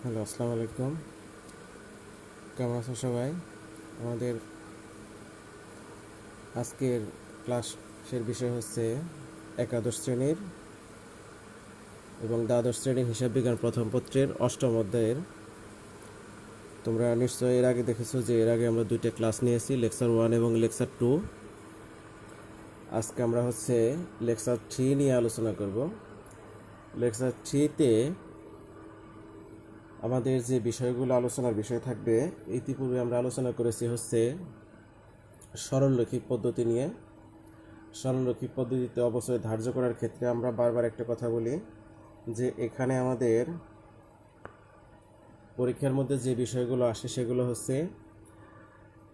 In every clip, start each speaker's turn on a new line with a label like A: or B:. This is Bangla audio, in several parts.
A: হ্যালো, আসসালামু আলাইকুম। কেমন আছো সবাই? আমাদের আজকের ক্লাসের বিষয় হচ্ছে একাদশ শ্রেণীর এবং দ্বাদশ শ্রেণীর হিসাব বিজ্ঞান প্রথম পত্রের অষ্টম অধ্যায়ের। তোমরা নিশ্চয়ই এর আগে দেখেছো যে এর আগে আমরা দুইটা ক্লাস নিয়েছি, লেকচার 1 এবং লেকচার 2। আজকে আমরা লেকচার 3 নিয়ে আলোচনা করব। লেকচার 3-তে আমাদের যে বিষয়গুলো আলোচনার বিষয় থাকবে, ইতিপূর্বে আমরা আলোচনা করেছি সরলরৈখিক পদ্ধতি নিয়ে। সরলরৈখিক পদ্ধতিতে অবশ্যই ধার্য করার ক্ষেত্রে আমরা বারবার একটা কথা বলি যে এখানে আমাদের পরীক্ষার মধ্যে যে বিষয়গুলো আসে সেগুলো হচ্ছে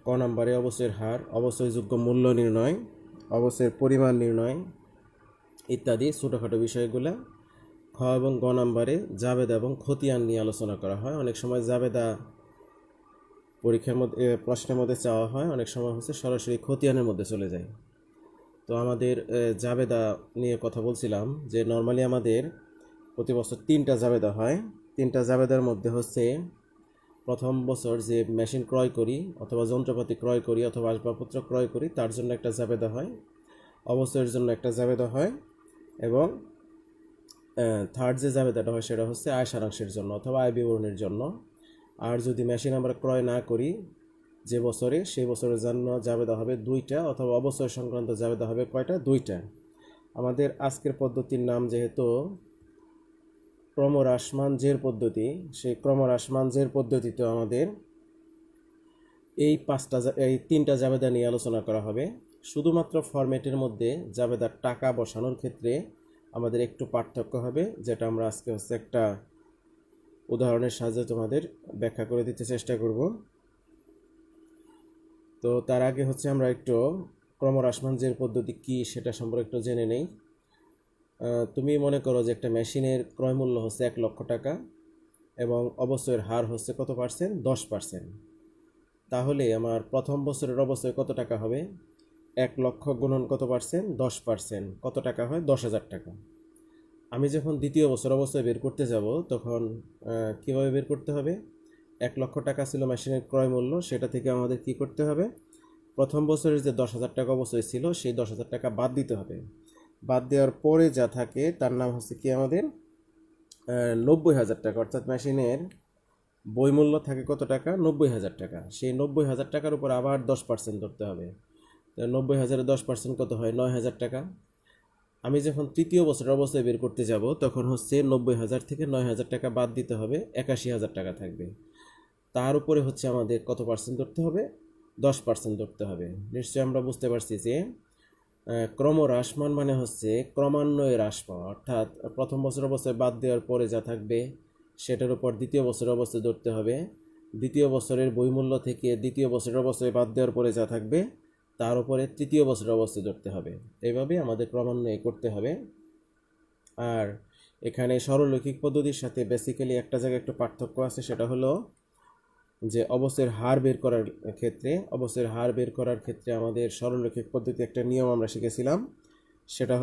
A: ক নম্বরে অবশ্যের হার, অবশ্যযোগ্য মূল্য নির্ণয়, অবশ্যের পরিমাণ নির্ণয় ইত্যাদি ছোটোখাটো বিষয়গুলো। খ এবং গ নম্বরে জাবেদা এবং খতিয়ান নিয়ে আলোচনা করা হয়। অনেক সময় জাবেদা পরীক্ষার মধ্যে প্রশ্নের মধ্যে চাওয়া হয়, অনেক সময় সরাসরি খতিয়ানের মধ্যে চলে যায়। তো আমাদের জাবেদা নিয়ে কথা বলছিলাম যে নর্মালি আমাদের প্রতি বছর 3টা জাবেদা হয়। 3টা জাবেদার মধ্যে প্রথম বছর যে মেশিন ক্রয় করি অথবা যন্ত্রপাতি ক্রয় করি অথবা আসবাবপত্র ক্রয় করি তার জন্য একটা জাবেদা হয়, অবশ্যের জন্য একটা জাবেদা হয়, এবং থার্ড যে জাবেদাটা হয় সেটা আয় সারাংশের জন্য অথবা আয় বিবরণের জন্য। আর যদি মেশিন আমরা ক্রয় না করি যে বছরে, সেই বছরের জন্য জাবেদা হবে 2টা, অথবা অবসর সংক্রান্ত জাবেদা হবে কয়টা? 2টা। আমাদের আজকের পদ্ধতির নাম যেহেতু ক্রমহ্রাসমান জের পদ্ধতি, সেই ক্রমহ্রাসমান জের পদ্ধতিতে আমাদের এই 3টা জাবেদা নিয়ে আলোচনা করা হবে। শুধুমাত্র ফরম্যাটের মধ্যে জাবেদার টাকা বসানোর ক্ষেত্রে আমাদের একটু পার্থক্য হবে, যেটা আমরা আজকে একটা উদাহরণের সাহায্যে তোমাদের ব্যাখ্যা করে দিতে চেষ্টা করব। তো তার আগে আমরা একটু ক্রমহ্রাসমান জের পদ্ধতি কি সেটা সম্পর্কে একটু জেনে নেই। তুমি মনে করো যে একটা মেশিনের ক্রয় মূল্য 1 লক্ষ টাকা এবং অবশ্যের হার কত পার্সেন্ট? 10%। তাহলে আমার প্রথম বছরের অবশ্যই কত টাকা হবে? 1 লক্ষ গুণন কত পার্সেন্ট? 10%। কত টাকা হয়? 10,000 টাকা। আমি যখন দ্বিতীয় বছর অবশ্যই বের করতে যাব তখন কিভাবে বের করতে হবে? 1 লক্ষ টাকা ছিল মেশিনের ক্রয় মূল্য, সেটা থেকে আমাদের কি করতে হবে? প্রথম বছরের যে 10,000 টাকা অবশ্যই ছিল সেই 10,000 টাকা বাদ দিতে হবে। বাদ দেওয়ার পরে যা থাকে তার নাম কি আমাদের 90,000 টাকা। অর্থাৎ মেশিনের বইমূল্য থাকে কত টাকা? 90,000 টাকা। সেই 90,000 টাকার উপর আবার 10% ধরতে হবে। 90,000-এর 10% কত হয়? 9,000 টাকা। আমি যখন তৃতীয় বছরের অবস্থায় বের করতে যাব তখন 90,000 থেকে 9,000 টাকা বাদ দিতে হবে, 81,000 টাকা থাকবে। তার উপরে আমাদের কত পার্সেন্ট ধরতে হবে? 10% ধরতে হবে। নিশ্চয়ই আমরা বুঝতে পারছি যে ক্রমহ্রাসমান মানে ক্রমান্বয়ে হ্রাস পাওয়া। অর্থাৎ প্রথম বছর অবস্থায় বাদ দেওয়ার পরে যা থাকবে সেটার উপর দ্বিতীয় বছরের অবস্থায় ধরতে হবে। দ্বিতীয় বছরের বইমূল্য থেকে দ্বিতীয় বছরের অবস্থায় বাদ দেওয়ার পরে যা থাকবে তার উপরে তৃতীয় বছরের অবস্থায় ধরতে হবে। এইভাবে আমাদের ক্রমান্বয়ে করতে হবে। আর এখানে সরলরৈখিক পদ্ধতির সাথে বেসিক্যালি একটা জায়গায় একটু পার্থক্য আছে, সেটা হলো যে অবশ্যের হার বের করার ক্ষেত্রে আমাদের সরলরৈখিক পদ্ধতি একটা নিয়ম আমরা শিখেছিলাম, সেটা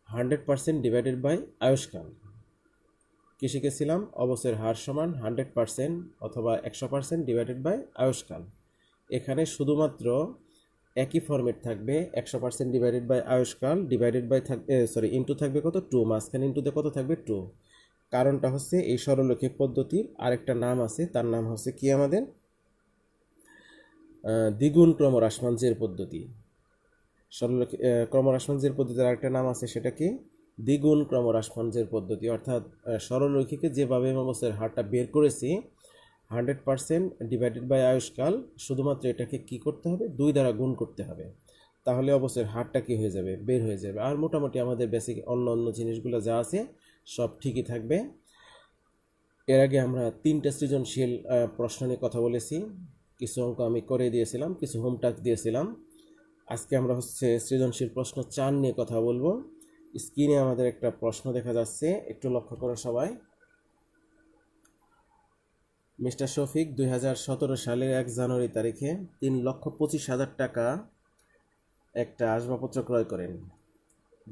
A: 100% ডিভাইডেড বাই আয়ুষ্কাল। কি শিখেছিলাম? অবশ্যের হার সমান 100% অথবা 100% ডিভাইডেড বাই আয়ুষ্কাল। এখানে শুধুমাত্র একই ফরম্যাট থাকবে, 100% ডিভাইডেড বাই আয়ুষ্কাল, ডিভাইডেড বাই ইন্টু থাকবে কত? 2। মাঝখানে ইন্টুতে কত থাকবে? 2। কারণটা এই সরলরৈখিক পদ্ধতির আরেকটা নাম আছে, তার নাম কি আমাদের দ্বিগুণ ক্রমহ্রাসমান জের পদ্ধতি। ক্রমহ্রাসমান জের পদ্ধতির আরেকটা নাম আছে, সেটা কি? দ্বিগুণ ক্রমহ্রাসমান জের পদ্ধতি। অর্থাৎ সরলরৈখিকে যেভাবে অবস্থার হারটা বের করেছি 100% ডিভাইডেড বাই আয়ুষ্কাল, শুধুমাত্র এটাকে কি করতে হবে? 2 দ্বারা গুণ করতে হবে। তাহলে অবশ্যই হারটা কি হয়ে যাবে? বের হয়ে যাবে। আর মোটামুটি আমাদের বেসিক অন্য অন্য জিনিসগুলো যা আছে সব ঠিকই থাকবে। এর আগে আমরা 3টা সৃজনশীল প্রশ্ন নিয়ে কথা বলেছি। কিছু অঙ্ক আমি করে দিয়েছিলাম, কিছু হোম টাস্ক দিয়েছিলাম। আজকে আমরা সৃজনশীল প্রশ্ন 4 নিয়ে কথা বলবো। স্ক্রিনে আমাদের একটা প্রশ্ন দেখা যাচ্ছে, একটু লক্ষ্য করো সবাই। মিস্টার শফিক 2017 সালের 1 জানুয়ারি তারিখে 3,25,000 টাকা একটা আসবাবপত্র ক্রয় করেন।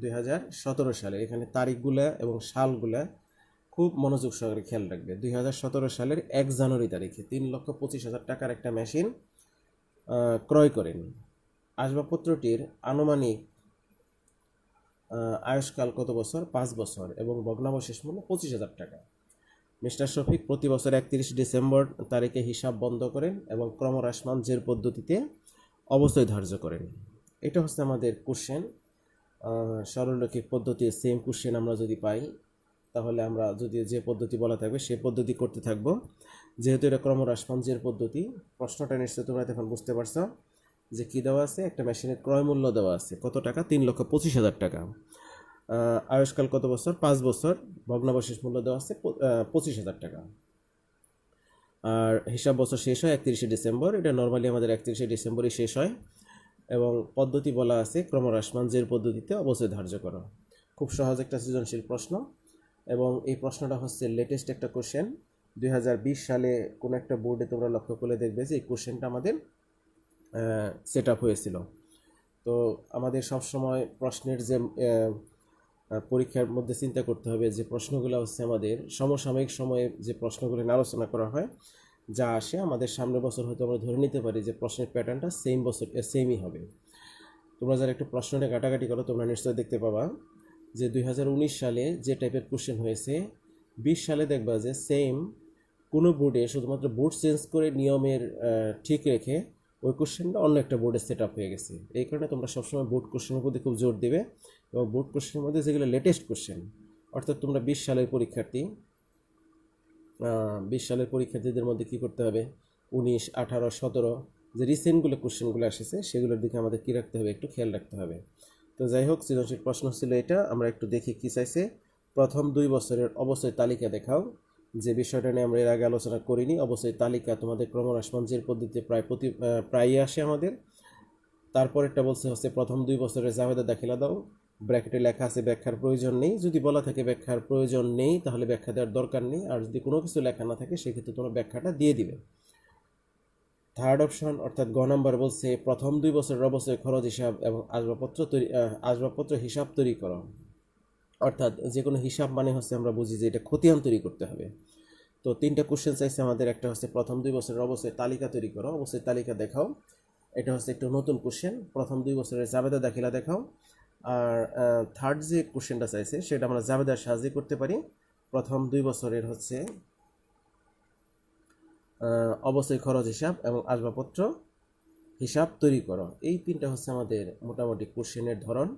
A: 2017 সালে, এখানে তারিখগুলা এবং সালগুলা খুব মনোযোগ সহকারে খেয়াল রাখবে। 2017 সালের 1 জানুয়ারি তারিখে 3,25,000 টাকার একটা মেশিন ক্রয় করেন। আসবাবপত্রটির আনুমানিক আয়ুষ্কাল কত বছর? 5 বছর এবং ভগ্নাবশেষ মূল্য 25,000 টাকা। মিস্টার শফিক প্রতি বছর 31 ডিসেম্বর তারিখে হিসাব বন্ধ করেন এবং ক্রমহ্রাসমান জের পদ্ধতিতে অবশ্যই ধার্য করেন। এটা হচ্ছে আমাদের কোশ্চেন। সরলরৈখিক পদ্ধতি সেম কোশ্চেন আমরা যদি পাই তাহলে আমরা যদি যে পদ্ধতি বলা থাকবে সেই পদ্ধতি করতে থাকব। যেহেতু এটা ক্রমহ্রাসমান জের পদ্ধতি, প্রশ্নটা নিশ্চয়ই তোমরা এখন বুঝতে পারছো যে কী দেওয়া আছে। একটা মেশিনের ক্রয় মূল্য দেওয়া আছে কত টাকা? 3,25,000 টাকা। আয়ুষ্কাল কত বছর? 5 বছর। ভগ্নাবশেষ মূল্য দেওয়া আছে 25,000 টাকা। আর হিসাব বছর শেষ হয় 31 ডিসেম্বর। এটা নর্মালি আমাদের 31 ডিসেম্বরই শেষ হয় এবং পদ্ধতি বলা আছে ক্রমহ্রাসমান জের পদ্ধতিতে অবশ্যই ধার্য করা। খুব সহজ একটা সৃজনশীল প্রশ্ন এবং এই প্রশ্নটা হচ্ছে লেটেস্ট একটা কোশ্চেন। 2020 সালে কোনো একটা বোর্ডে তোমরা লক্ষ্য করে দেখবে যে এই কোশ্চেনটা আমাদের সেট আপ হয়েছিল। তো আমাদের সবসময় প্রশ্নের যে পরীক্ষার মধ্যে চিন্তা করতে হবে যে প্রশ্নগুলো হচ্ছে আমাদের সমসাময়িক সময়ে যে প্রশ্নগুলো নিয়ে আলোচনা করা হয়, যা আসে আমাদের সামনের বছর হয়তো আমরা ধরে নিতে পারি যে প্রশ্নের প্যাটার্নটা সেমই হবে। তোমরা যারা একটু প্রশ্নটা কাটাকাটি করো তোমরা নিশ্চয়ই দেখতে পাবা যে 2019 সালে যে টাইপের কোশ্চেন হয়েছে 20 সালে দেখবা যে সেম কোনো বোর্ডে শুধুমাত্র বোর্ড চেঞ্জ করে নিয়মের ঠিক রেখে ওই কোশ্চেনটা অন্য একটা বোর্ডে সেট আপ হয়ে গেছে। এই কারণে তোমরা সবসময় বোর্ড কোশ্চেনের প্রতি খুব জোর দেবে এবং বোর্ড কোশ্চেনের মধ্যে যেগুলো লেটেস্ট কোশ্চেন, অর্থাৎ তোমরা 20 সালের পরীক্ষার্থীদের মধ্যে কী করতে হবে? 19, 18, 17 যে রিসেন্টগুলো কোশ্চেনগুলো এসেছে সেগুলোর দিকে আমাদের কী রাখতে হবে? একটু খেয়াল রাখতে হবে। তো যাই হোক, সৃজনশীল প্রশ্ন ছিল এটা। আমরা একটু দেখি কী চাইছে। প্রথম 2 বছরের অবশ্যই তালিকা দেখাও। যে বিষয়টা নিয়ে আমরা এর আগে আলোচনা করিনি, অবশ্যই তালিকা তোমাদের ক্রমহ্রাসমান জের পদ্ধতিতে প্রায়ই আসে আমাদের। তারপরেরটা বলছে হচ্ছে প্রথম 2 বছরের জাবেদা দাখিলা দাও। ব্র্যাকেটে লেখা আছে ব্যাখ্যার প্রয়োজন নেই। যদি বলা থাকে ব্যাখ্যার প্রয়োজন নেই তাহলে ব্যাখ্যা দেওয়ার দরকার নেই, আর যদি কোনো কিছু লেখা না থাকে সেক্ষেত্রে তোমরা ব্যাখ্যাটা দিয়ে দিবে। থার্ড অপশন অর্থাৎ গ নাম্বার বলছে প্রথম 2 বছরের অবশ্যই খরচ হিসাব এবং আসবাবপত্র হিসাব তৈরি করো। অর্থাৎ যে কোনো হিসাব মানে হচ্ছে আমরা বুঝি যে এটা খতিয়ান তৈরি করতে হবে। তো 3টা কোশ্চেন চাইছে আমাদের। একটা হচ্ছে প্রথম 2 বছরের অবশ্যই তালিকা তৈরি করো, অবশ্যই তালিকা দেখাও। এটা হচ্ছে একটু নতুন কোশ্চেন। প্রথম 2 বছরের জাবেদা দাখিলা দেখাও। আর থার্ড যে কোশ্চেনটা চাইছে সেটা আমরা জাবেদার সাহায্যে করতে পারি। প্রথম 2 বছরের হচ্ছে অবশ্যই খরচ হিসাব এবং আসবাবপত্র হিসাব তৈরি করো। এই 3টা হচ্ছে আমাদের মোটামুটি কোশ্চেনের ধরন।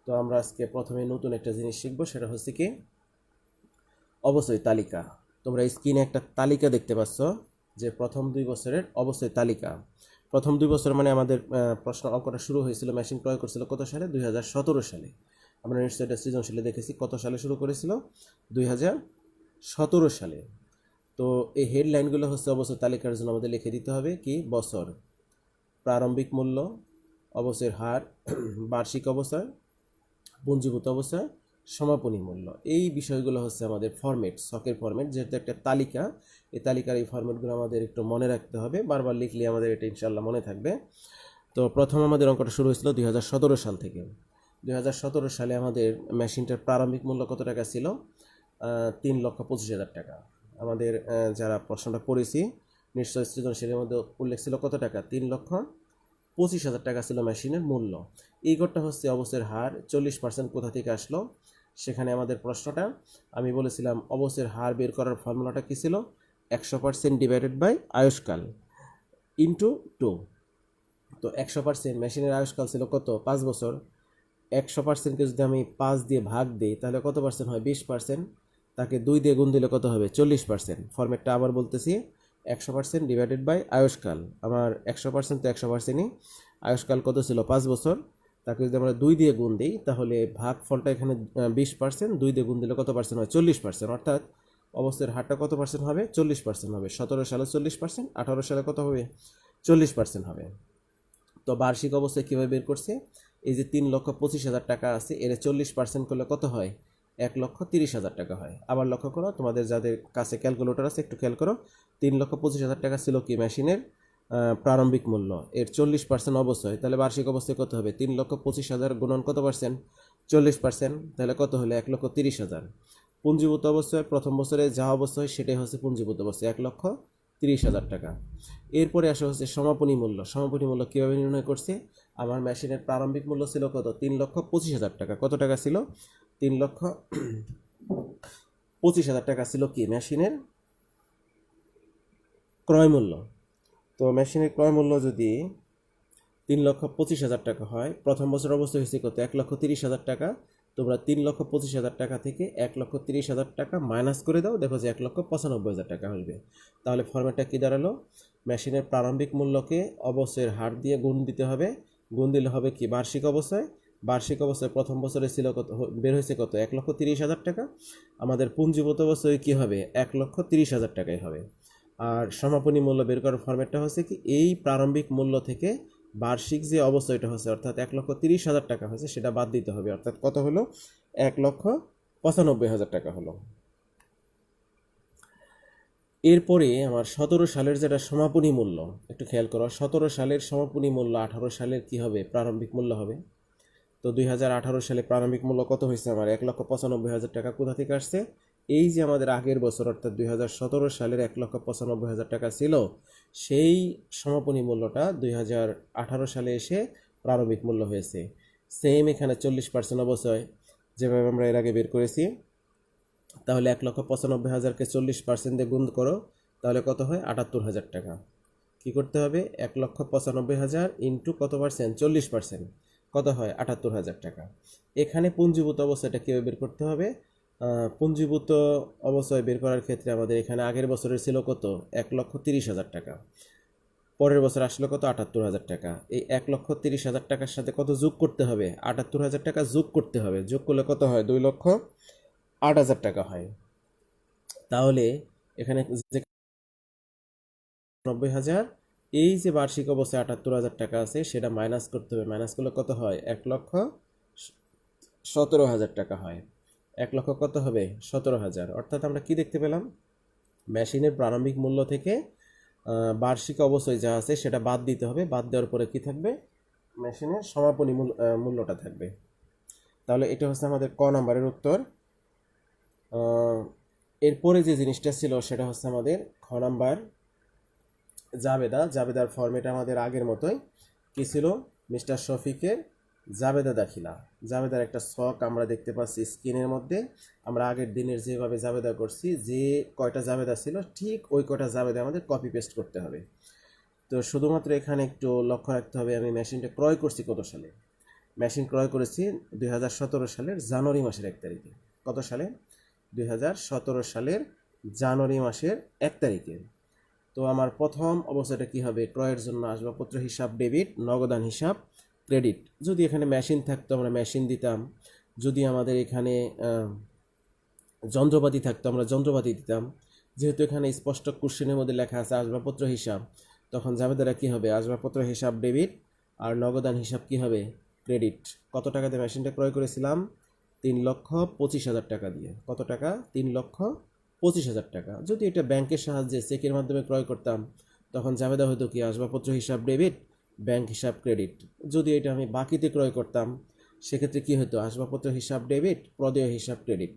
A: তো আমরা আজকে প্রথমে নতুন একটা জিনিস শিখবো, সেটা হচ্ছে কি অবশ্যই তালিকা। তোমরা স্ক্রিনে একটা তালিকা দেখতে পাচ্ছ যে প্রথম 2 বছরের অবশ্যই তালিকা। প্রথম 2 বছর মানে আমাদের প্রশ্ন অঙ্কটা শুরু হয়েছিল, মেশিন ক্রয় করছিল কত সালে? 2017 সালে। আমরা নিশ্চয়ই এটা সৃজনশীলে দেখেছি কত সালে শুরু করেছিল? 2017 সালে। তো এই হেডলাইনগুলো হচ্ছে অবশ্যই তালিকার জন্য আমাদের লিখে দিতে হবে কি বছর, প্রারম্ভিক মূল্য, অবশ্যের হার, বার্ষিক অবস্থা, পুঞ্জীভূত অবস্থা, সমাপনী মূল্য। এই বিষয়গুলো হচ্ছে আমাদের ফরম্যাট, ছকের ফরম্যাট। যেহেতু একটা তালিকা, এই তালিকার এই ফরম্যাটগুলো আমাদের একটু মনে রাখতে হবে, বারবার লিখলে আমাদের এটা ইনশাল্লাহ মনে থাকবে। তো প্রথম আমাদের অঙ্কটা শুরু হয়েছিল 2017 সাল থেকে। 2017 সালে আমাদের মেশিনটার প্রারম্ভিক মূল্য কত টাকা ছিল? 3,25,000 টাকা। আমাদের যারা প্রশ্নটা করেছি নিশ্চয় সৃজনশীলের মধ্যে উল্লেখ ছিল কত টাকা? 3,25,000 টাকা ছিল মেশিনের মূল্য। এই ঘরটা হচ্ছে অবশ্যের হার। 40% কোথা থেকে আসলো? সেখানে আমাদের প্রশ্নটা আমি বলেছিলাম অবশ্যের হার বের করার ফর্মুলাটা কী ছিল? 100% ডিভাইডেড বাই আয়ুষ্কাল ইন্টু 2। তো 100% মেশিনের আয়ুষ্কাল ছিল কত? 5 বছর। 100%কে যদি আমি 5 দিয়ে ভাগ দিই তাহলে কত পার্সেন্ট হয়? 20%। তাকে 2 দিয়ে গুণ দিলে কত হবে? 40%। ফরম্যাটটা আবার বলতেছি, 100% ডিভাইডেড বাই আয়ুষ্কাল। আমার 100% তো 100%ই। আয়ুষ্কাল কত ছিল? 5 বছর। তাকে যদি আমরা 2 দিয়ে গুণ দিই তাহলে ভাগ ফলটা এখানে 20%, 2 দিয়ে গুণ দিলে কত পার্সেন্ট হয়? 40%। অর্থাৎ অবস্থার হারটা কত পার্সেন্ট হবে? 40% হবে। 17 সালে 40%, 18 সালে কত হবে? 40% হবে। তো বার্ষিক অবস্থায় কীভাবে বের করছে? এই যে 3,25,000 টাকা আছে, এর 40% করলে কত হয়? 1,30,000 টাকা হয়। আবার লক্ষ্য করো, তোমাদের যাদের কাছে ক্যালকুলেটর আছে একটু খেয়াল করো। 3,25,000 টাকা ছিল কি মেশিনের প্রারম্ভিক মূল্য, এর 40% অবশ্যই। তাহলে বার্ষিক অবস্থায় কত হবে? 3,25,000 গুণন কত পার্সেন্ট? 40%। তাহলে কত হলো? 1,30,000। পুঞ্জীভূত অবস্থায় প্রথম বছরে যা অবস্থা হয় সেটাই হচ্ছে পুঞ্জীভূত অবস্থা 1,30,000 টাকা। এরপরে আসা হচ্ছে সমাপনী মূল্য। সমাপনী মূল্য কীভাবে নির্ণয় করছে? আমার মেশিনের প্রারম্ভিক মূল্য ছিল কত? 3,25,000 টাকা। কত টাকা ছিল? 3,25,000 টাকা ছিল কি মেশিনের ক্রয় মূল্য। তো মেশিনের ক্রয় মূল্য যদি 3,25,000 টাকা হয়, প্রথম বছর অবস্থা হয়েছে কত? 1,30,000 টাকা। তোমরা 3,25,000 টাকা থেকে 1,30,000 টাকা মাইনাস করে দাও, দেখো যে 1,95,000 টাকা আসবে। তাহলে ফর্মেটটা কী দাঁড়ালো? মেশিনের প্রারম্ভিক মূল্যকে অবশ্যের হার দিয়ে গুণ দিতে হবে। গুণ দিলে হবে কি? বার্ষিক অবস্থায়। বার্ষিক অবস্থায় প্রথম বছরে ছিল কত? বের হয়েছে কত? 1,30,000 টাকা। আমাদের পুঞ্জীভূত অবস্থায় কী হবে? 1,30,000 টাকাই হবে। আর সমাপনী মূল্য বের করার ফর্মেটটা হচ্ছে কি? এই প্রারম্ভিক মূল্য থেকে বার্ষিক যে অবশ্যইটা হচ্ছে, অর্থাৎ 1,30,000 টাকা হচ্ছে, সেটা বাদ দিতে হবে। অর্থাৎ কত হলো? 1,95,000 টাকা হলো। এরপরে আমার 17 সালের যেটা সমাপনী মূল্য, একটু খেয়াল করো। 17 সালের সমাপনী মূল্য 18 সালের কি হবে? প্রারম্ভিক মূল্য হবে। তো 2018 সালে প্রারম্ভিক মূল্য কত হয়েছে? আমার 1,95,000 টাকা। কোথা থেকে আসছে? এই যে আমাদের আগের বছর অর্থাৎ 2017 সালের 1,95,000 টাকা ছিল, সেই সমাপনী মূল্যটা 2018 সালে এসে প্রারম্ভিক মূল্য হয়েছে। সেম এখানে 40% অবশ্যই যেভাবে আমরা এর আগে বের করেছি। তাহলে 1,95,000কে 40% দিয়ে গুণ করো, তাহলে কত হয়? 78,000 টাকা। কী করতে হবে? 1,95,000 ইন্টু কত পার্সেন্ট? 40%। কত হয়? 78,000 টাকা। এখানে পুঞ্জীভূত অবস্থাটা কীভাবে বের করতে হবে? পুঞ্জীভূত অবস্থায় বের করার ক্ষেত্রে আমাদের এখানে আগের বছরের ছিল কত? 1,30,000 টাকা। পরের বছর আসলে কত? 78,000 টাকা। এই 1,30,000 টাকার সাথে কত যোগ করতে হবে? 78,000 টাকা যোগ করতে হবে। যোগ করলে কত হয়? 2,08,000 টাকা হয়। তাহলে এখানে যে 90,000, এই যে বার্ষিক অবস্থায় 78,000 টাকা আছে সেটা মাইনাস করতে হবে। মাইনাস করলে কত হয়? 1,17,000 টাকা হয়। 1 লক্ষ কত হবে? 17,000। অর্থাৎ আমরা কি দেখতে পেলাম? মেশিনের প্রারম্ভিক মূল্য থেকে বার্ষিক অবশ্যই যা আছে সেটা বাদ দিতে হবে। বাদ দেওয়ার পরে কি থাকবে? মেশিনের সমাপনী মূল্যটা থাকবে। তাহলে এটা হচ্ছে আমাদের ক নাম্বারের উত্তর। এরপরে যে জিনিসটা ছিল সেটা হচ্ছে আমাদের খ নাম্বার, জাবেদার ফর্মেট আমাদের আগের মতোই। কি ছিল? মিস্টার শফিকের জাবেদা দাখিলা। জাবেদার একটা ছক আমরা দেখতে পাচ্ছি স্ক্রিনের মধ্যে। আমরা আগের দিনের যেভাবে জাবেদা করছি, যে কয়টা জাবেদা ছিল ঠিক ওই কয়টা জাবেদা আমাদের কপি পেস্ট করতে হবে। তো শুধুমাত্র এখানে একটু লক্ষ্য রাখতে হবে, আমি মেশিনটা ক্রয় করছি কত সালে? মেশিন ক্রয় করেছি 2017 সালের জানুয়ারি মাসের 1 তারিখে। কত সালে? 2017 সালের জানুয়ারি মাসের 1 তারিখে। তো আমার প্রথম অবস্থাটা কি হবে? ক্রয়ের জন্য আসবাবপত্র হিসাব ডেবিট, নগদান হিসাব ক্রেডিট। যদি এখানে মেশিন থাকতো আমরা মেশিন দিতাম, যদি আমাদের এখানে যন্ত্রপাতি থাকতো আমরা যন্ত্রপাতি দিতাম। যেহেতু এখানে স্পষ্ট কোশ্চেনের মধ্যে লেখা আছে আসবাবপত্র হিসাব, তখন জাবেদারা কি হবে? আসবাবপত্র হিসাব ডেবিট আর নগদান হিসাব কি হবে? ক্রেডিট। কত টাকা দিয়ে মেশিনটা ক্রয় করেছিলাম? 3,25,000 টাকা দিয়ে। কত টাকা? 3,25,000 টাকা। যদি এটা ব্যাংকের সাহায্যে চেকের মাধ্যমে ক্রয় করতাম, তখন জাবেদা হতো কি? আসবাবপত্র হিসাব ডেবিট, ব্যাংক হিসাব ক্রেডিট। যদি এটা আমি বাকিতে ক্রয় করতাম, সেক্ষেত্রে কি হতো? আসবাবপত্র হিসাব ডেবিট, প্রদেয় হিসাব ক্রেডিট।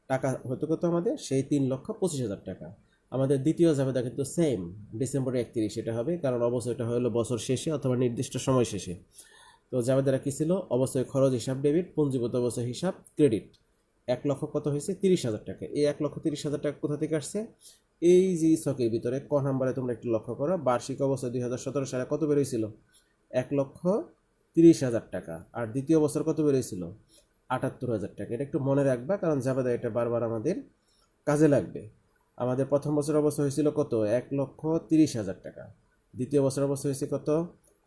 A: টাকা হতো কত আমাদের? সেই 3,25,000 টাকা। আমাদের দ্বিতীয় জাবেদা কিন্তু সেম, ডিসেম্বর 31 এটা হবে, কারণ অবশ্যই এটা হলো বছর শেষে অথবা নির্দিষ্ট সময় শেষে। তো জাবেদারা কী ছিল? অবশ্যই খরচ হিসাব ডেবিট, পুঞ্জীভূত অবশ্যই হিসাব ক্রেডিট। 1 লক্ষ কত হয়েছে? 30,000 টাকা। এই 1,30,000 টাকা কোথা থেকে আসছে? এই যে ছকের ভিতরে ক নাম্বারে তোমরা একটু লক্ষ্য করো, বার্ষিক অবস্থা 2017 সালে কত বেরোয়ছিল? 1,30,000 টাকা। আর দ্বিতীয় বছর কত বেরোয়ছিল? 78,000 টাকা। এটা একটু মনে রাখবা, কারণ জাবেদা এটা বারবার আমাদের কাজে লাগবে। আমাদের প্রথম বছর অবস্থা হয়েছিল কত? 1,30,000 টাকা। দ্বিতীয় বছর অবস্থা হয়েছে কত?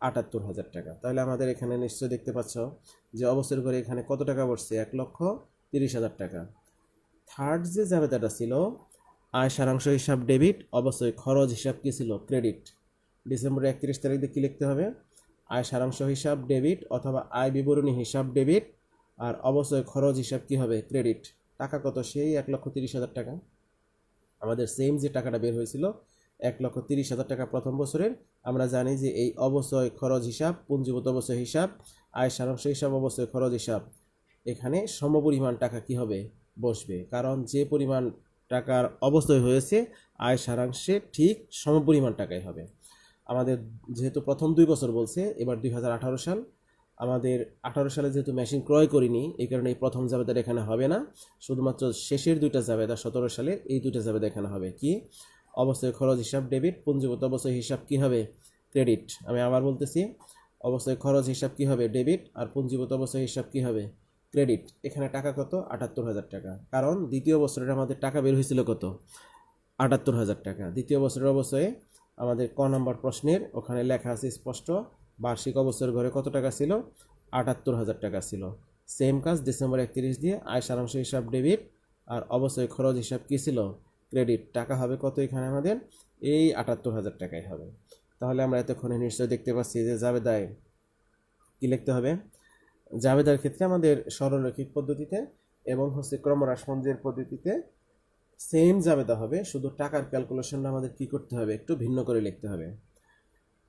A: 78,000 টাকা। তাহলে আমাদের এখানে নিশ্চয়ই দেখতে পাচ্ছ যে অবশ্যই করে এখানে কত টাকা পড়ছে? 1,30,000 টাকা। থার্ড যে জাবেদাটা ছিল আয় সারাংশ হিসাব ডেবিট, অবশ্যই খরচ হিসাব কী ছিল? ক্রেডিট। ডিসেম্বর 31 তারিখ দিয়ে কী লিখতে হবে? আয় সারাংশ হিসাব ডেবিট অথবা আয় বিবরণী হিসাব ডেবিট, আর অবশ্যই খরচ হিসাব কী হবে? ক্রেডিট। টাকা কত? সেই 1,30,000 টাকা। আমাদের সেম যে টাকাটা বের হয়েছিল 1,30,000 টাকা প্রথম বছরের, আমরা জানি যে এই অবশ্যই খরচ হিসাব, পুঞ্জীভূত অবশ্যই হিসাব, আয় সারাংশ হিসাব, অবশ্যই খরচ হিসাব, এখানে সমপরিমাণ টাকা কি হবে? বসবে, কারণ যে পরিমাণ টাকার অবশ্যই হয়েছে আয় সারাংশে ঠিক সমপরিমাণ টাকাই হবে। আমাদের যেহেতু প্রথম 2 বছর বলছে, এবার 2018 সাল, আমাদের 18 সালে যেহেতু মেশিন ক্রয় করিনি, এই কারণে এই প্রথম জাবেদাটা এখানে হবে না, শুধুমাত্র শেষের 2টা জাবেদা 17 সালের এই 2টা জাবেদা এখানে হবে। কি? অবশ্যই খরচ হিসাব ডেবিট, পুঞ্জীভূত অবশ্যই হিসাব কি হবে? ক্রেডিট। আমি আবার বলতেছি, অবশ্যই খরচ হিসাব কি হবে? ডেবিট, আর পুঞ্জীভূত অবশ্যই হিসাব কি হবে? ক্রেডিট। এখানে টাকা কত? 78,000 টাকা, কারণ দ্বিতীয় বছরের আমাদের টাকা বের হয়েছিল কত? 78,000 টাকা। দ্বিতীয় বছরের অবশ্যই আমাদের ক নম্বর প্রশ্নের ওখানে লেখা আছে স্পষ্ট, বার্ষিক অবসর ঘরে কত টাকা ছিল? 78,000 টাকা ছিল। সেম কাজ ডিসেম্বর 31 দিয়ে আয় সারাংশ হিসাব ডেবিট, আর অবশ্যই খরচ হিসাব কী ছিল? ক্রেডিট। টাকা হবে কত এখানে আমাদের? এই 78,000 টাকাই হবে। তাহলে আমরা এতক্ষণে নিশ্চয়ই দেখতে পাচ্ছি যে জাবেদায় কী লিখতে হবে। জাবেদার ক্ষেত্রে আমাদের সরলরৈখিক পদ্ধতিতে এবং হচ্ছে ক্রমহ্রাসমঞ্জের পদ্ধতিতে সেম জাবেদা হবে, শুধু টাকার ক্যালকুলেশনটা আমাদের কি করতে হবে? একটু ভিন্ন করে লিখতে হবে।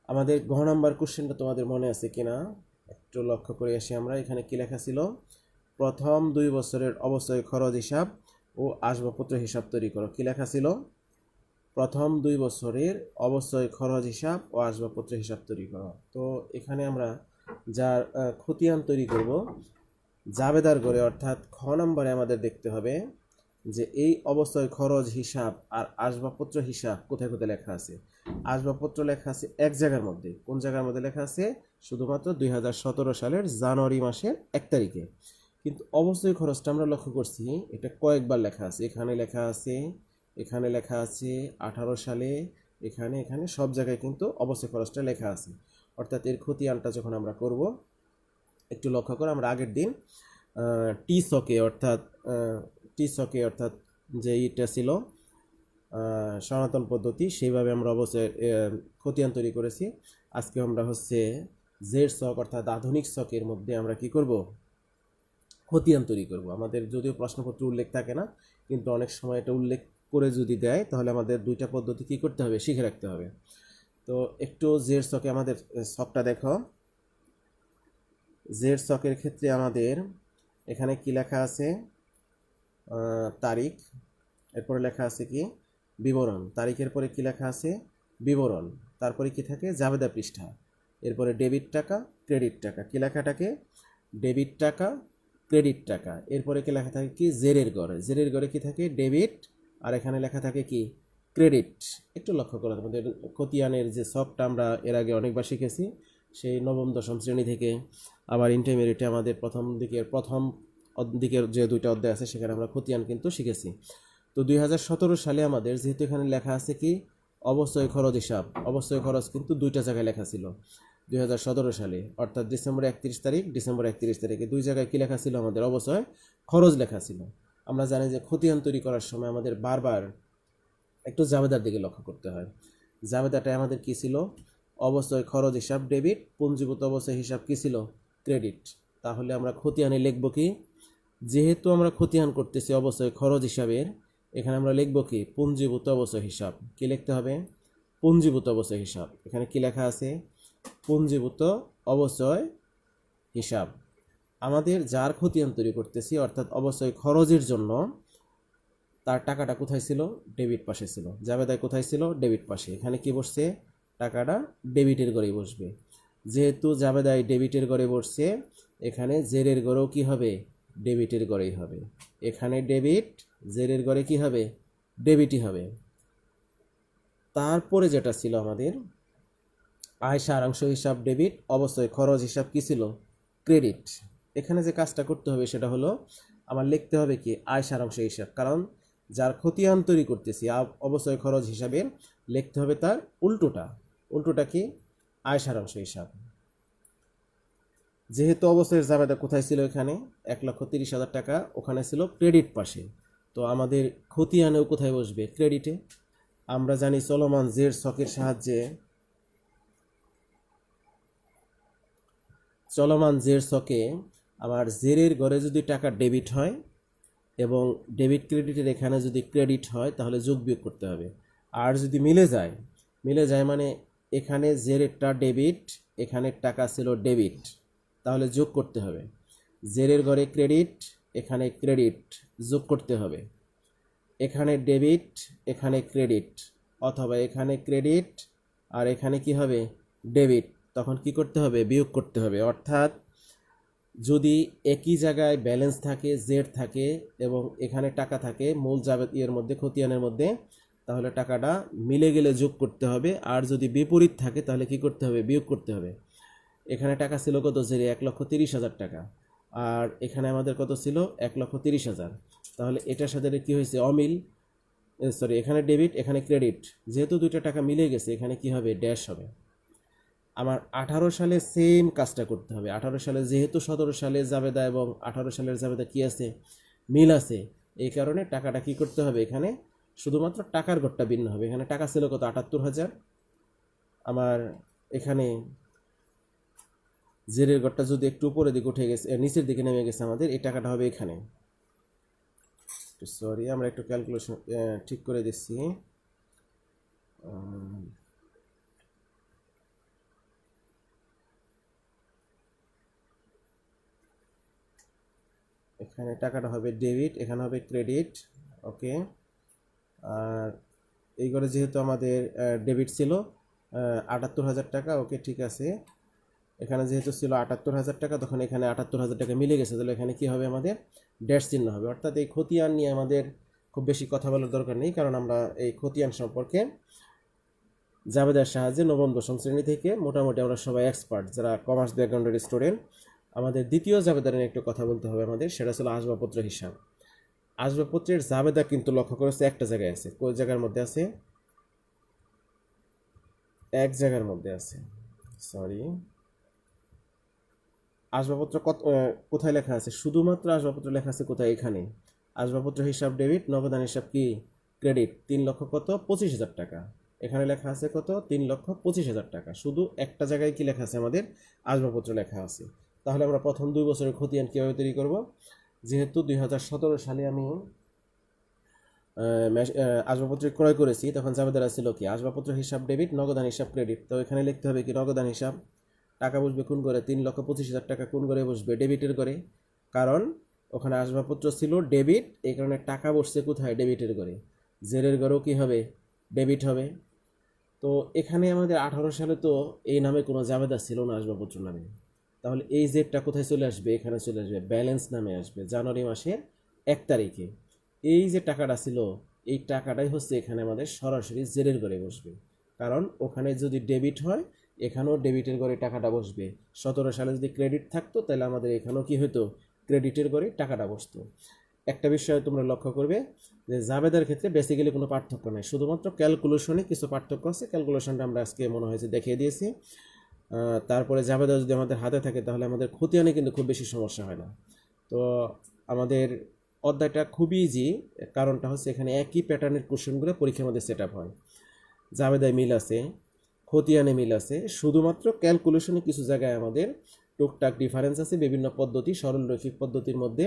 A: আমাদের ঘ নাম্বার কোশ্চেনটা তোমাদের মনে আছে কিনা একটু লক্ষ্য করে আসি আমরা। এখানে কি লেখা ছিল? প্রথম 2 বছরের অবশ্যই খরচ হিসাব ও আসবাবপত্র হিসাব তৈরি করো। কি লেখা ছিল? প্রথম 2 বছরের অবশ্যই খরচ হিসাব ও আসবাবপত্র হিসাব তৈরি করো। তো এখানে আমরা যার খতিয়ান তৈরি করব জাবেদার করে, অর্থাৎ খ নম্বরে আমাদের দেখতে হবে যে এই অবশ্যই খরচ হিসাব আর আসবাবপত্র হিসাব কোথায় কোথায় লেখা আছে। আসবাবপত্র লেখা আছে এক জায়গার মধ্যে। কোন জায়গার মধ্যে লেখা আছে? শুধুমাত্র 2017 সালের জানুয়ারি মাসের 1 তারিখে। কিন্তু অবশ্যই খরচটা আমরা লক্ষ্য করছি এটা কয়েকবার লেখা আছে। এখানে লেখা আছে, এখানে লেখা আছে 18 সালে, এখানে এখানে সব জায়গায় কিন্তু অবশ্যই খরচটা লেখা আছে। অর্থাৎ এর খতিয়ানটা যখন আমরা করব, একটু লক্ষ্য করে আমরা আগের দিন টি সকে অর্থাৎ যে ইটা ছিল সনাতন পদ্ধতি, সেইভাবে আমরা অবশ্যই খতিয়ান তৈরি করেছি। আজকে আমরা হচ্ছে জেড সক অর্থাৎ আধুনিক সকের মধ্যে আমরা কি করব? খতিয়ান তৈরি করব। আমাদের যদিও প্রশ্নপত্র উল্লেখ থাকে না, কিন্তু অনেক সময় এটা উল্লেখ করে যদি দেয় তাহলে আমাদের 2টা পদ্ধতি কি করতে হবে? শিখে রাখতে হবে। তো একটু জেড সকে আমাদের সকটা দেখো। জেড সকের ক্ষেত্রে আমাদের এখানে কি লেখা আছে? তারিখ, এরপরে লেখা আছে কি? বিবরণ। তারিখের পরে কি লেখা আছে? বিবরণ। তারপরে কি থাকে? জাবেদা পৃষ্ঠা। এরপরে ডেবিট টাকা, ক্রেডিট টাকা। কি লেখা থাকে? ডেবিট টাকা, ক্রেডিট টাকা। এরপরে কি লেখা থাকে? কি? জেরের ঘরে। জেরের ঘরে কি থাকে? ডেবিট, আর এখানে লেখা থাকে কি? ক্রেডিট। একটু লক্ষ্য করো, আমাদের খতিয়ানের যে শখটা আমরা এর আগে অনেকবার শিখেছি, সেই নবম দশম শ্রেণী থেকে আবার ইন্টারমিডিয়েটে আমাদের প্রথম দিকের যে 2টা অধ্যায় আছে সেখানে আমরা খতিয়ান কিন্তু শিখেছি। তো 2017 সালে আমাদের যেহেতু এখানে লেখা আছে কি? অবশ্যই খরচ হিসাব। অবশ্যই খরচ কিন্তু 2টা জায়গায় লেখা ছিল 2017 সালে, অর্থাৎ ডিসেম্বর 31 তারিখে 2 জায়গায় কি লেখা ছিল? আমাদের অবশ্যই খরচ লেখা ছিল। আমরা জানি যে খতিয়ান তৈরি করার সময় আমাদের বারবার একটু জাবেদার দিকে লক্ষ্য করতে হয়। জাবেদাটায় আমাদের কি ছিল? অবশ্যই খরচ হিসাব ডেবিট, পুঞ্জীভূত অবশ্যই হিসাব কি ছিল? ক্রেডিট। তাহলে আমরা খতিয়ানে লিখব কি? যেহেতু আমরা খতিয়ান করতেছি অবশ্যই খরচ হিসাবের, এখানে আমরা লিখব কি? পুঞ্জীভূত অবশ্যই হিসাব। কি লিখতে হবে? পুঞ্জীভূত অবশ্যই হিসাব। এখানে কি লেখা আছে? পুঞ্জীভূত অবশ্যই হিসাব। আমাদের যার খতিয়ান তৈরি করতেছি অর্থাৎ অবশ্যই খরচের জন্য, তার টাকাটা কোথায় ছিল? ডেবিট পাশে ছিল। জাবেদায় কোথায় ছিল? ডেবিট পাশে। এখানে কি বসছে? টাকাটা ডেবিটের ঘরেই বসবে। যেহেতু জাবেদায় ডেবিটের ঘরে বসছে, এখানে জেরের ঘরেও কি হবে? ডেবিটের ঘরেই হবে। এখানে ডেবিট, জেরের ঘরে কি হবে? ডেবিটই হবে। তারপরে যেটা ছিল আমাদের আয় সারাংশ হিসাব ডেবিট, অবশ্যই খরচ হিসাব কি ছিল? ক্রেডিট। এখানে যে কাজটা করতে হবে সেটা হলো আমার লিখতে হবে কি? আয় সারাংশ হিসাব, কারণ যার খতিয়ান তৈরি করতেছি অবশ্যই খরচ হিসাবে লিখতে হবে তার উল্টোটা। উল্টোটা কি? আয় সারাংশ হিসাব। যেহেতু অবশ্যই জাবেদা কোথায় ছিল? এখানে 1,30,000 টাকা, ওখানে ছিল ক্রেডিট পাশে। তো আমাদের খতিয়ানেও কোথায় বসবে? ক্রেডিটে। আমরা জানি চলমান জের ছকের সাহায্যে আমার জেরের ঘরে যদি টাকা ডেবিট হয় এবং ডেবিট ক্রেডিটের এখানে যদি ক্রেডিট হয় তাহলে যোগ বিয়োগ করতে হবে। আর যদি মিলে যায় মানে এখানে জেরেরটা ডেবিট, এখানে টাকা ছিল ডেবিট, তাহলে যোগ করতে হবে। জেরের ঘরে ক্রেডিট, এখানে ক্রেডিট যোগ করতে হবে, এখানে ডেবিট এখানে ক্রেডিট, অথবা এখানে ক্রেডিট আর এখানে কি হবে ডেবিট, তখন কি করতে হবে বিয়োগ করতে হবে। অর্থাৎ যদি একই জায়গায় ব্যালেন্স থাকে জেড থাকে এবং এখানে টাকা থাকে মূল এর মধ্যে খতিয়ানের মধ্যে, তাহলে টাকাটা মিলে গেলে যোগ করতে হবে, আর যদি বিপরীত থাকে তাহলে কি করতে হবে বিয়োগ করতে হবে। এখানে টাকা ছিল কত জেরে 1,30,000 টাকা, আর এখানে আমাদের কত ছিল 1,30,000, তাহলে এটার সাথে কি হয়েছে অমিল, সরি এখানে ডেবিট এখানে ক্রেডিট, যেহেতু দুইটা টাকা মিলে গেছে এখানে কি হবে ড্যাশ হবে। আমার 18 সালে সেম কাজটা করতে হবে। 18 সালে যেহেতু 17 সালে জাবেদা এবং 18 সালের জাবেদা কি আছে মিল আছে, এই কারণে টাকাটা কি করতে হবে এখানে শুধুমাত্র টাকার ঘরটা ভিন্ন হবে। এখানে টাকা ছিল কত 78,000, আমার এখানে জেরের ঘরটা যদি একটু উপরের দিকে উঠে গেছে নিচের দিকে নেমে গেছে আমাদের, এই টাকাটা হবে এখানে। সরি আমরা একটু ক্যালকুলেশন ঠিক করে দিচ্ছি। এখানে টাকাটা হবে ডেবিট এখানে হবে ক্রেডিট, ওকে। আর এই করে যেহেতু আমাদের ডেবিট ছিল 78,000 টাকা, ওকে ঠিক আছে। এখানে যেহেতু ছিল 78,000 টাকা, তখন এখানে 78,000 টাকা মিলে গেছে, তাহলে এখানে কি হবে আমাদের ড্যাশ চিহ্ন হবে। অর্থাৎ এই খতিয়ান নিয়ে আমাদের খুব বেশি কথা বলার দরকার নেই, কারণ আমরা এই খতিয়ান সম্পর্কে জাবেদার সাহায্যে নবম দশম শ্রেণী থেকে মোটামুটি আমরা সবাই এক্সপার্ট যারা কমার্স ব্যাকগ্রাউন্ডের স্টুডেন্ট। আমাদের দ্বিতীয় জাবেদার নিয়ে একটু কথা বলতে হবে আমাদের, সেটা ছিল আসবাবপত্র হিসাব। আসবাবপত্রের জাবেদা কিন্তু লক্ষ্য করেছে একটা জায়গায় আছে, কোন জায়গার মধ্যে আছে এক জায়গার মধ্যে আছে, সরি আসবাবপত্র কোথায় লেখা আছে, শুধুমাত্র আসবাবপত্র লেখা আছে কোথায় এখানে। আসবাবপত্র হিসাব ডেবিট, নগদান হিসাব কি ক্রেডিট, 3,00,000 কত 25,000 টাকা। এখানে লেখা আছে কত 3,25,000 টাকা, শুধু একটা জায়গায় কি লেখা আছে আমাদের আসবাবপত্র লেখা আছে। তাহলে আমরা প্রথম 2 বছরের খতিয়ান কীভাবে তৈরি করব, যেহেতু 2017 সালে আমি আসবাবপত্র ক্রয় করেছি, তখন জাবেদার ছিল কি আসবাবপত্র হিসাব ডেবিট নগদান হিসাব ক্রেডিট। তো এখানে লিখতে হবে কি নগদান হিসাব, টাকা বসবে কোন করে 3,25,000 টাকা কোন করে বসবে ডেবিটের করে, কারণ ওখানে আসবাবপত্র ছিল ডেবিট, এই কারণে টাকা বসছে কোথায় ডেবিটের করে, জেরের ঘরেও কি হবে ডেবিট হবে। তো এখানে আমাদের 18 সালে তো এই নামে কোনো জাবেদা ছিল না আসবাবপত্র নামে, তাহলে এই জেডটা কোথায় চলে আসবে এখানে চলে আসবে ব্যালেন্স নামে আসবে জানুয়ারি মাসের 1 তারিখে। এই যে টাকাটা ছিল এই টাকাটাই হচ্ছে এখানে আমাদের সরাসরি জেরের ঘরে বসবে, কারণ ওখানে যদি ডেবিট হয় এখানেও ডেবিটের ঘরে টাকাটা বসবে। 17 সালে যদি ক্রেডিট থাকতো তাহলে আমাদের এখানেও কি হতো ক্রেডিটের ঘরে টাকাটা বসতো। একটা বিষয় তোমরা লক্ষ্য করবে যে জাবেদার ক্ষেত্রে বেসিক্যালি কোনো পার্থক্য নেই, শুধুমাত্র ক্যালকুলেশনে কিছু পার্থক্য আছে, ক্যালকুলেশনটা আমরা আজকে মনে হয়েছে দেখিয়ে দিয়েছি। তারপরে জাবেদা যদি আমাদের হাতে থাকে তাহলে আমাদের খতিয়ানে কিন্তু খুব বেশি সমস্যা হয় না। তো আমাদের অধ্যায়টা খুবই ইজি, কারণটা হচ্ছে এখানে একই প্যাটার্নের কোশ্চেনগুলো পরীক্ষার মধ্যে সেট আপ হয়। জাবেদায় মিল আছে, খতিয়ানে মিল আছে, শুধুমাত্র ক্যালকুলেশনে কিছু জায়গায় আমাদের টুকটাক ডিফারেন্স আছে। বিভিন্ন পদ্ধতি সরলরৈখিক পদ্ধতির মধ্যে,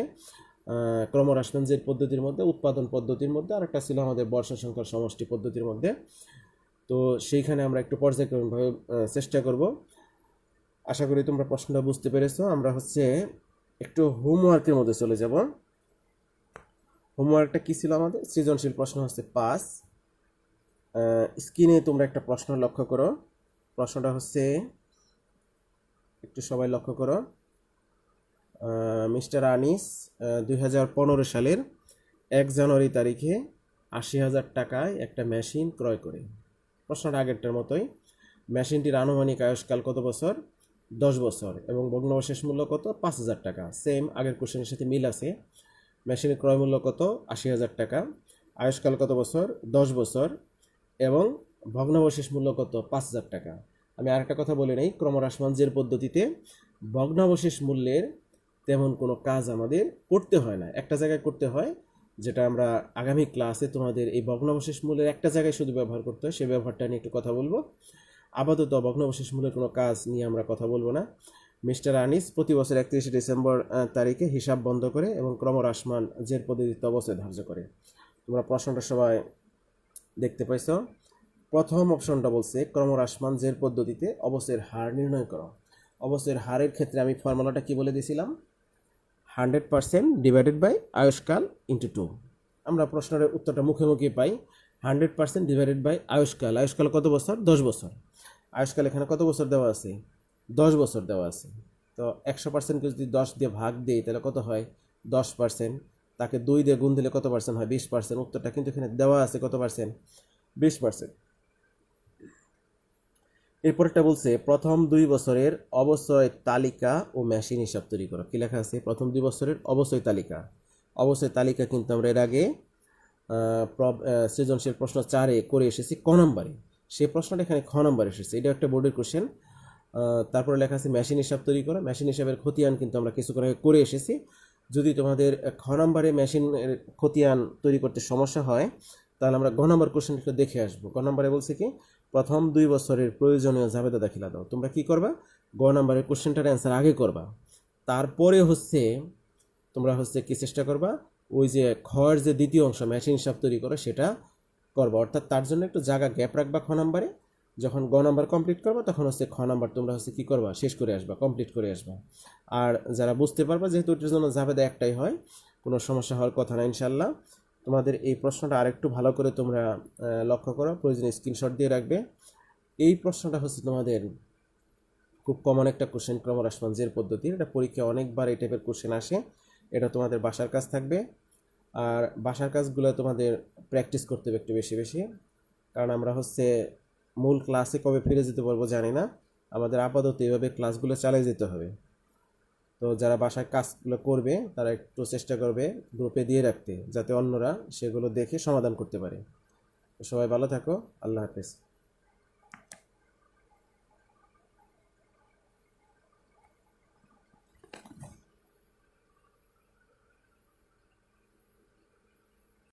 A: ক্রমহ্রাসমানজের পদ্ধতির মধ্যে, উৎপাদন পদ্ধতির মধ্যে, আর একটা ছিল আমাদের বর্ষা সংখ্যার সমষ্টি পদ্ধতির মধ্যে। তো সেইখানে আমরা একটু পর্যায়ক্রমিকভাবে চেষ্টা করব। আশা করি তোমরা প্রশ্নটা বুঝতে পেরেছো। আমরা হচ্ছে একটু হোমওয়ার্কের মধ্যে চলে যাব। হোমওয়ার্কটা কী ছিল আমাদের, সৃজনশীল প্রশ্ন হচ্ছে 5। স্ক্রিনে তোমরা একটা প্রশ্ন লক্ষ্য করো, প্রশ্নটা হচ্ছে একটু সবাই লক্ষ্য করো। মিস্টার আনিস 2015 সালের 1 জানুয়ারি তারিখে 80,000 টাকায় একটা মেশিন ক্রয় করে। প্রশ্নটা আগেরটার মতোই, মেশিনটির আনুমানিক আয়ুষ্কাল কত বছর 10 বছর এবং ভগ্নাবশেষ মূল্য কত 5,000 টাকা। সেম আগের কোশ্চেনের সাথে মিল আছে। মেশিনের ক্রয় মূল্য কত 80,000 টাকা, আয়ুষ্কাল কত বছর 10 বছর এবং ভগ্নাবশেষ মূল্য কত 5,000 টাকা। আমি আরেকটা কথা বলে নেই, ক্রমহ্রাসমানজের পদ্ধতিতে ভগ্নাবশেষ মূল্যের তেমন কোনো কাজ আমাদের করতে হয় না, একটা জায়গায় করতে হয়, যেটা আমরা আগামী ক্লাসে তোমাদের এই ভগ্নাবশেষ মূল্যের একটা জায়গায় শুধু ব্যবহার করতে হয়, সেই ব্যবহারটা নিয়ে একটু কথা বলবো। আপাতত ভগ্নাবশেষ মূল্যের কোনো কাজ নিয়ে আমরা কথা বলবো না। মিস্টার আনিস প্রতি বছর 31 ডিসেম্বর তারিখে হিসাব বন্ধ করে এবং ক্রমহ্রাসমান জের পদ্ধতিতে অবশ্যই ধার্য করে। তোমরা প্রশ্নটা সবাই দেখতে পাইছো। প্রথম অপশনটা বলছে ক্রমহ্রাসমান জের পদ্ধতিতে অবশ্যের হার নির্ণয় করো। অবশ্যের হারের ক্ষেত্রে আমি ফর্মুলাটা কি বলে দিয়েছিলাম, 100% ডিভাইডেড বাই আয়ুষ্কাল ইন্টু 2। আমরা প্রশ্নের উত্তরটা মুখে মুখে পাই। 100% ডিভাইডেড বাই আয়ুষ্কাল। আয়ুষ্কাল কত বছর? 10 বছর। আয়ুষ্কাল এখানে কত বছর দেওয়া আছে? 10 বছর দেওয়া আছে। তো 100%কে যদি 10 দিয়ে ভাগ দিই তাহলে কত হয়? 10%। তাকে 2 দিয়ে গুণ দিলে কত পার্সেন্ট হয়? 20%। উত্তরটা কিন্তু এখানে দেওয়া আছে কত পার্সেন্ট? 20%। এরপরটা বলছে প্রথম 2 বছরের অবশ্যই তালিকা ও মেশিন হিসাব তৈরি করো। কি লেখা আছে? প্রথম 2 বছরের অবশ্যই তালিকা। অবশ্যই তালিকা কিন্তু আমরা এর আগে সৃজনশীল প্রশ্ন 4-এ করে এসেছি ক নম্বরে। সেই প্রশ্নটা এখানে খ নম্বরে এসেছে। এটা একটা বোর্ডের কোশ্চেন। তারপরে লেখা আছে মেশিন হিসাব তৈরি করো। মেশিন হিসাবের খতিয়ান কিন্তু আমরা কিছুক্ষণ আগে করে এসেছি। যদি তোমাদের খ নম্বরে মেশিনের খতিয়ান তৈরি করতে সমস্যা হয় তাহলে আমরা গ নম্বর কোশ্চেন একটু দেখে আসবো। গ নম্বরে বলছে কি প্রথম 2 বছরের প্রয়োজনীয় জাবেদা দাখিলা দাও। তোমরা কি করবা? গ নম্বরের কোশ্চেনটার অ্যান্সার আগে করবা, তারপরে তোমরা কি চেষ্টা করবা ওই যে খর যে দ্বিতীয় অংশ মেশিন হিসাব তৈরি করো সেটা করবা। অর্থাৎ তার জন্য একটু জায়গা গ্যাপ রাখবা খ নম্বরে। যখন গ নাম্বার কমপ্লিট করবা তখন খ নাম্বার তোমরা কি করবা? শেষ করে আসবা, কমপ্লিট করে আসবা। আর যারা বুঝতে পারবা যেহেতু এটার জন্য জাবেদা একটাই হয়, কোনো সমস্যা হওয়ার কথা না ইনশাল্লাহ। তোমাদের এই প্রশ্নটা আরেকটু ভালো করে তোমরা লক্ষ্য করো, প্রয়োজনে স্ক্রিনশট দিয়ে রাখবে। এই প্রশ্নটা তোমাদের খুব কমন একটা কোশ্চেন, ক্রমহ্রাসমান জের পদ্ধতির। এটা পরীক্ষায় অনেকবার এই টাইপের কোশ্চেন আসে। এটা তোমাদের বাসার কাজ থাকবে। আর বাসার কাজগুলো তোমাদের প্র্যাকটিস করতে হবে একটু বেশি বেশি, কারণ আমরা মূল ক্লাসে কবে ফিরে যেতে পারবো জানি না। আমাদের আপাতত এইভাবে ক্লাসগুলো চালিয়ে যেতে হবে। তো যারা বাসায় কাজগুলো করবে তারা একটু চেষ্টা করবে গ্রুপে দিয়ে রাখতে, যাতে অন্যরা সেগুলো দেখে সমাধান করতে পারে। সবাই ভালো থাকো। আল্লাহ হাফেজ।